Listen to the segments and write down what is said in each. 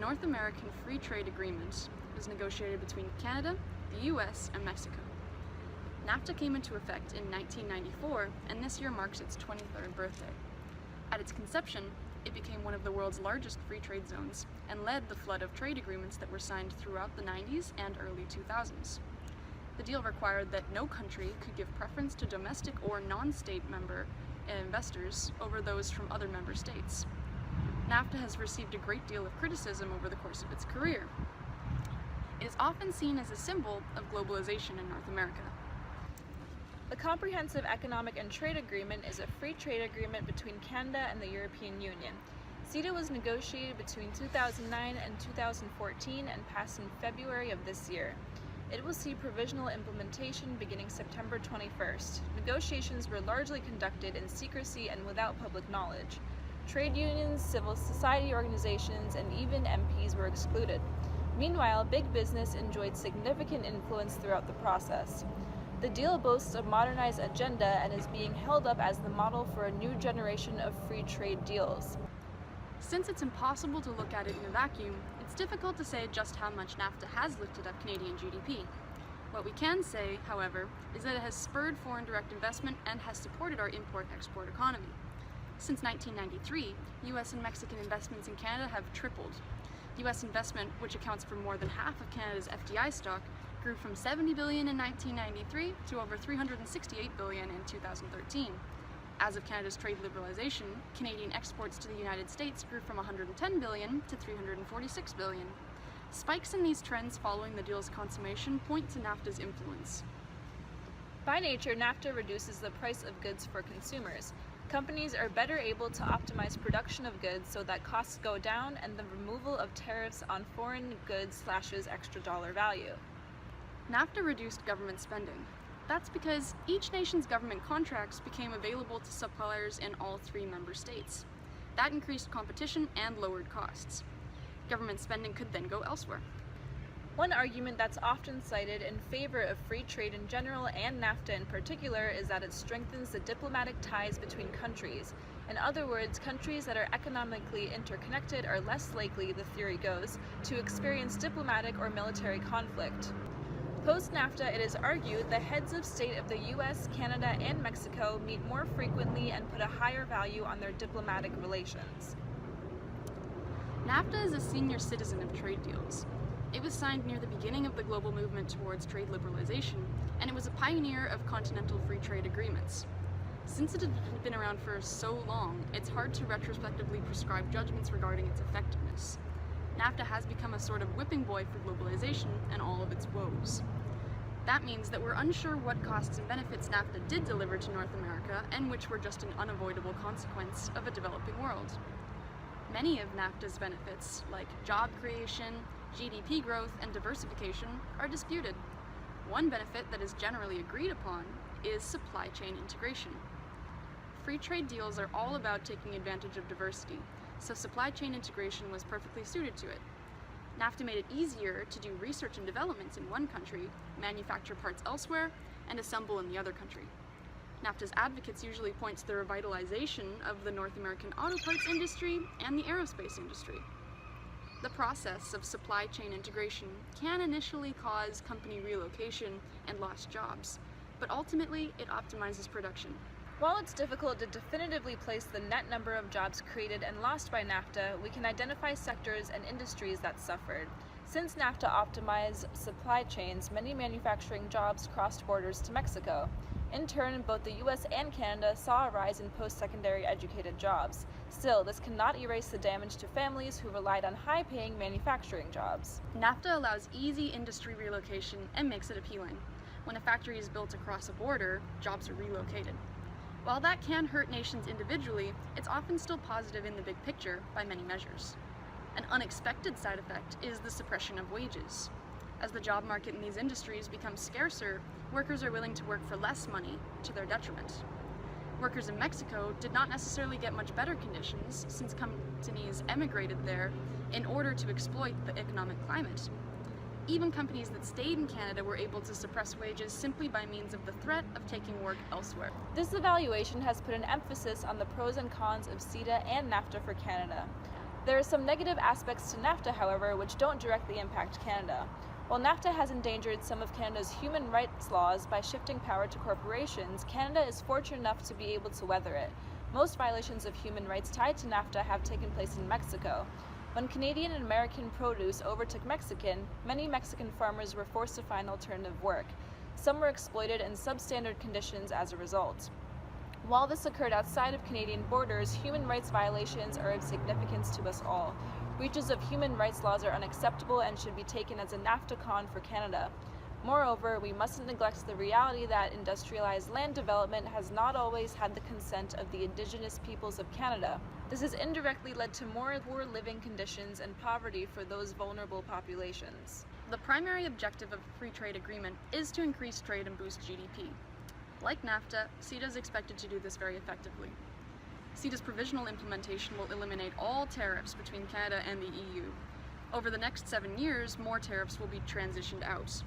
North American Free Trade Agreement was negotiated between Canada, the US, and Mexico. NAFTA came into effect in 1994, and this year marks its 23rd birthday. At its conception, it became one of the world's largest free trade zones and led the flood of trade agreements that were signed throughout the 90s and early 2000s. The deal required that no country could give preference to domestic or non-state member investors over those from other member states. NAFTA has received a great deal of criticism over the course of its career. It is often seen as a symbol of globalization in North America. The Comprehensive Economic and Trade Agreement is a free trade agreement between Canada and the European Union. CETA was negotiated between 2009 and 2014 and passed in February of this year. It will see provisional implementation beginning September 21st. Negotiations were largely conducted in secrecy and without public knowledge. Trade unions, civil society organizations, and even MPs were excluded. Meanwhile, big business enjoyed significant influence throughout the process. The deal boasts a modernized agenda and is being held up as the model for a new generation of free trade deals. Since it's impossible to look at it in a vacuum, it's difficult to say just how much NAFTA has lifted up Canadian GDP. What we can say, however, is that it has spurred foreign direct investment and has supported our import-export economy. Since 1993, US and Mexican investments in Canada have tripled. US investment, which accounts for more than half of Canada's FDI stock, grew from $70 billion in 1993 to over $368 billion in 2013. As of Canada's trade liberalization, Canadian exports to the United States grew from $110 billion to $346 billion. Spikes in these trends following the deal's consummation point to NAFTA's influence. By nature, NAFTA reduces the price of goods for consumers. Companies are better able to optimize production of goods so that costs go down, and the removal of tariffs on foreign goods slashes extra dollar value. NAFTA reduced government spending. That's because each nation's government contracts became available to suppliers in all 3 member states. That increased competition and lowered costs. Government spending could then go elsewhere. One argument that's often cited in favor of free trade in general and NAFTA in particular is that it strengthens the diplomatic ties between countries. In other words, countries that are economically interconnected are less likely, the theory goes, to experience diplomatic or military conflict. Post-NAFTA, it is argued the heads of state of the US, Canada, and Mexico meet more frequently and put a higher value on their diplomatic relations. NAFTA is a senior citizen of trade deals. It was signed near the beginning of the global movement towards trade liberalization, and it was a pioneer of continental free trade agreements. Since it had been around for so long, it's hard to retrospectively prescribe judgments regarding its effectiveness. NAFTA has become a sort of whipping boy for globalization and all of its woes. That means that we're unsure what costs and benefits NAFTA did deliver to North America and which were just an unavoidable consequence of a developing world. Many of NAFTA's benefits, like job creation, GDP growth, and diversification, are disputed. One benefit that is generally agreed upon is supply chain integration. Free trade deals are all about taking advantage of diversity, so supply chain integration was perfectly suited to it. NAFTA made it easier to do research and development in one country, manufacture parts elsewhere, and assemble in the other country. NAFTA's advocates usually point to the revitalization of the North American auto parts industry and the aerospace industry. The process of supply chain integration can initially cause company relocation and lost jobs, but ultimately it optimizes production. While it's difficult to definitively place the net number of jobs created and lost by NAFTA, we can identify sectors and industries that suffered. Since NAFTA optimized supply chains, many manufacturing jobs crossed borders to Mexico. In turn, both the US and Canada saw a rise in post-secondary educated jobs. Still, this cannot erase the damage to families who relied on high-paying manufacturing jobs. NAFTA allows easy industry relocation and makes it appealing. When a factory is built across a border, jobs are relocated. While that can hurt nations individually, it's often still positive in the big picture by many measures. An unexpected side effect is the suppression of wages. As the job market in these industries becomes scarcer, workers are willing to work for less money to their detriment. Workers in Mexico did not necessarily get much better conditions since companies emigrated there in order to exploit the economic climate. Even companies that stayed in Canada were able to suppress wages simply by means of the threat of taking work elsewhere. This evaluation has put an emphasis on the pros and cons of CETA and NAFTA for Canada. There are some negative aspects to NAFTA, however, which don't directly impact Canada. While NAFTA has endangered some of Canada's human rights laws by shifting power to corporations, Canada is fortunate enough to be able to weather it. Most violations of human rights tied to NAFTA have taken place in Mexico. When Canadian and American produce overtook Mexican, many Mexican farmers were forced to find alternative work. Some were exploited in substandard conditions as a result. While this occurred outside of Canadian borders, human rights violations are of significance to us all. Breaches of human rights laws are unacceptable and should be taken as a NAFTA con for Canada. Moreover, we mustn't neglect the reality that industrialized land development has not always had the consent of the Indigenous peoples of Canada. This has indirectly led to more poor living conditions and poverty for those vulnerable populations. The primary objective of a free trade agreement is to increase trade and boost GDP. Like NAFTA, CETA is expected to do this very effectively. CETA's provisional implementation will eliminate all tariffs between Canada and the EU. Over the next 7 years, more tariffs will be transitioned out.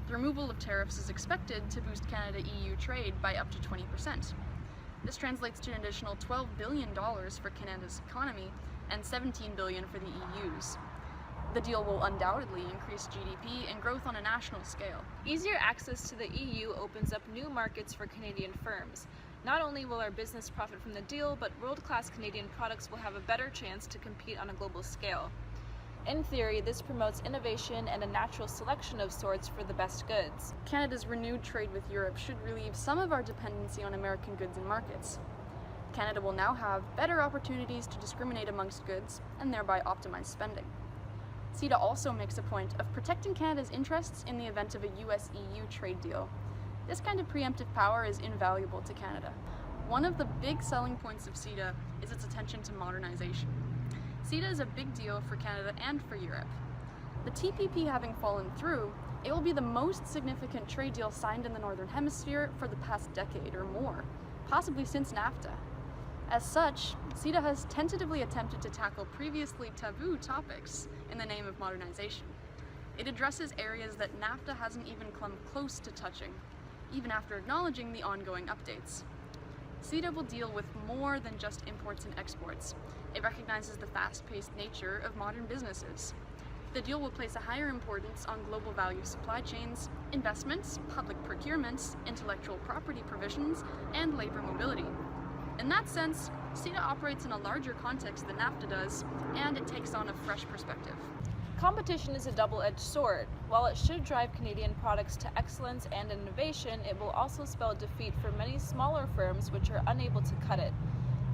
The removal of tariffs is expected to boost Canada-EU trade by up to 20%. This translates to an additional $12 billion for Canada's economy and $17 billion for the EU's. The deal will undoubtedly increase GDP and growth on a national scale. Easier access to the EU opens up new markets for Canadian firms. Not only will our business profit from the deal, but world-class Canadian products will have a better chance to compete on a global scale. In theory, this promotes innovation and a natural selection of sorts for the best goods. Canada's renewed trade with Europe should relieve some of our dependency on American goods and markets. Canada will now have better opportunities to discriminate amongst goods and thereby optimize spending. CETA also makes a point of protecting Canada's interests in the event of a US-EU trade deal. This kind of preemptive power is invaluable to Canada. One of the big selling points of CETA is its attention to modernization. CETA is a big deal for Canada and for Europe. The TPP having fallen through, it will be the most significant trade deal signed in the Northern Hemisphere for the past decade or more, possibly since NAFTA. As such, CETA has tentatively attempted to tackle previously taboo topics in the name of modernization. It addresses areas that NAFTA hasn't even come close to touching, even after acknowledging the ongoing updates. CETA will deal with more than just imports and exports. It recognizes the fast-paced nature of modern businesses. The deal will place a higher importance on global value supply chains, investments, public procurements, intellectual property provisions, and labor mobility. In that sense, CETA operates in a larger context than NAFTA does, and it takes on a fresh perspective. Competition is a double-edged sword. While it should drive Canadian products to excellence and innovation, it will also spell defeat for many smaller firms which are unable to cut it.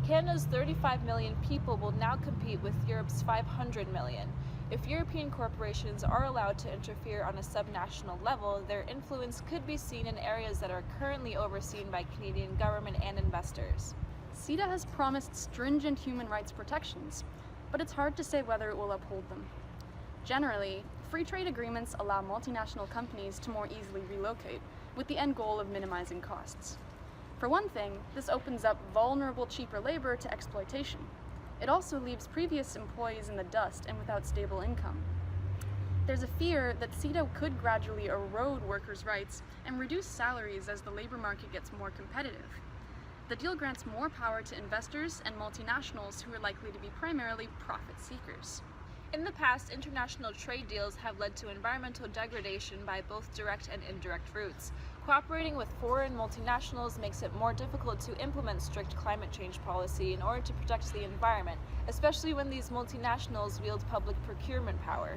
Canada's 35 million people will now compete with Europe's 500 million. If European corporations are allowed to interfere on a subnational level, their influence could be seen in areas that are currently overseen by Canadian government and investors. CETA has promised stringent human rights protections, but it's hard to say whether it will uphold them. Generally, free trade agreements allow multinational companies to more easily relocate, with the end goal of minimizing costs. For one thing, this opens up vulnerable, cheaper labor to exploitation. It also leaves previous employees in the dust and without stable income. There's a fear that CETA could gradually erode workers' rights and reduce salaries as the labor market gets more competitive. The deal grants more power to investors and multinationals who are likely to be primarily profit seekers. In the past, international trade deals have led to environmental degradation by both direct and indirect routes. Cooperating with foreign multinationals makes it more difficult to implement strict climate change policy in order to protect the environment, especially when these multinationals wield public procurement power.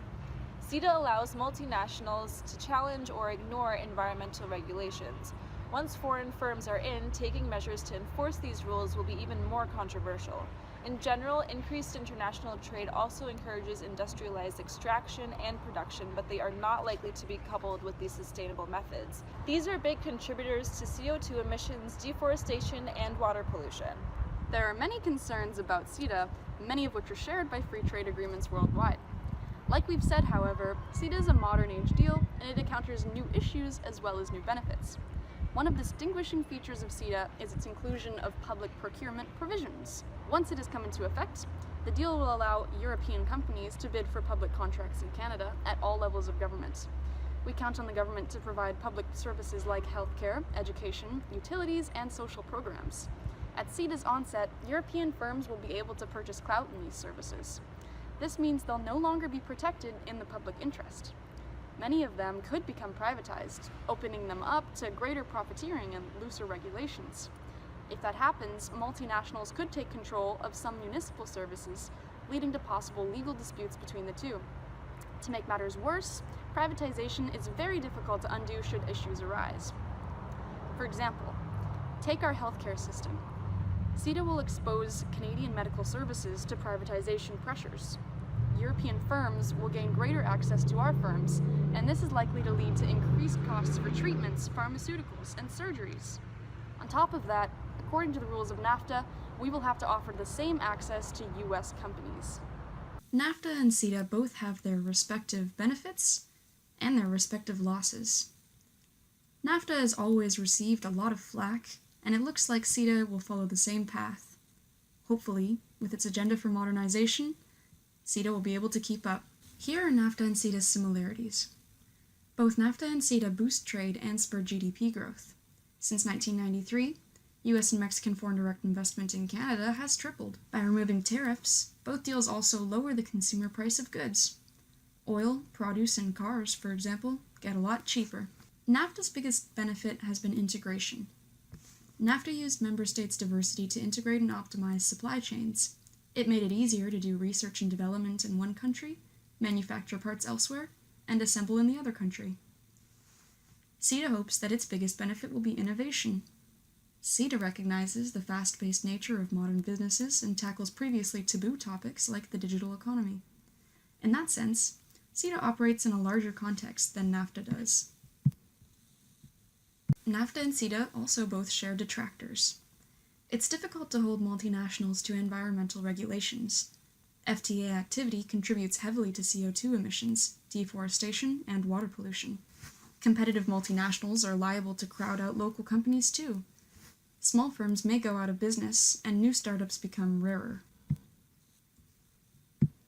CETA allows multinationals to challenge or ignore environmental regulations. Once foreign firms are in, taking measures to enforce these rules will be even more controversial. In general, increased international trade also encourages industrialized extraction and production, but they are not likely to be coupled with these sustainable methods. These are big contributors to CO2 emissions, deforestation, and water pollution. There are many concerns about CETA, many of which are shared by free trade agreements worldwide. Like we've said, however, CETA is a modern age deal, and it encounters new issues as well as new benefits. One of the distinguishing features of CETA is its inclusion of public procurement provisions. Once it has come into effect, the deal will allow European companies to bid for public contracts in Canada at all levels of government. We count on the government to provide public services like healthcare, education, utilities, and social programs. At CETA's onset, European firms will be able to purchase clout in these services. This means they'll no longer be protected in the public interest. Many of them could become privatized, opening them up to greater profiteering and looser regulations. If that happens, multinationals could take control of some municipal services, leading to possible legal disputes between the two. To make matters worse, privatization is very difficult to undo should issues arise. For example, take our healthcare system. CETA will expose Canadian medical services to privatization pressures. European firms will gain greater access to our firms, and this is likely to lead to increased costs for treatments, pharmaceuticals, and surgeries. On top of that, according to the rules of NAFTA, we will have to offer the same access to US companies. NAFTA and CETA both have their respective benefits and their respective losses. NAFTA has always received a lot of flack, and it looks like CETA will follow the same path. Hopefully, with its agenda for modernization, CETA will be able to keep up. Here are NAFTA and CETA's similarities. Both NAFTA and CETA boost trade and spur GDP growth. Since 1993, US and Mexican foreign direct investment in Canada has tripled. By removing tariffs, both deals also lower the consumer price of goods. Oil, produce, and cars, for example, get a lot cheaper. NAFTA's biggest benefit has been integration. NAFTA used member states' diversity to integrate and optimize supply chains. It made it easier to do research and development in one country, manufacture parts elsewhere, and assemble in the other country. CETA hopes that its biggest benefit will be innovation. CETA recognizes the fast-paced nature of modern businesses and tackles previously taboo topics like the digital economy. In that sense, CETA operates in a larger context than NAFTA does. NAFTA and CETA also both share detractors. It's difficult to hold multinationals to environmental regulations. FTA activity contributes heavily to CO2 emissions, deforestation, and water pollution. Competitive multinationals are liable to crowd out local companies too. Small firms may go out of business, and new startups become rarer.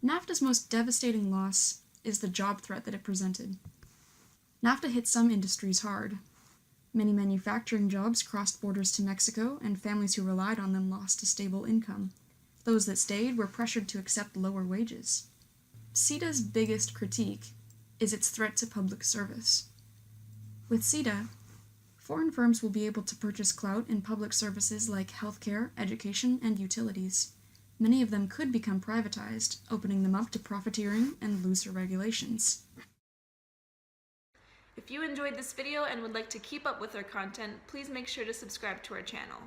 NAFTA's most devastating loss is the job threat that it presented. NAFTA hit some industries hard. Many manufacturing jobs crossed borders to Mexico, and families who relied on them lost a stable income. Those that stayed were pressured to accept lower wages. CETA's biggest critique is its threat to public service. With CETA, foreign firms will be able to purchase clout in public services like healthcare, education, and utilities. Many of them could become privatized, opening them up to profiteering and looser regulations. If you enjoyed this video and would like to keep up with our content, please make sure to subscribe to our channel.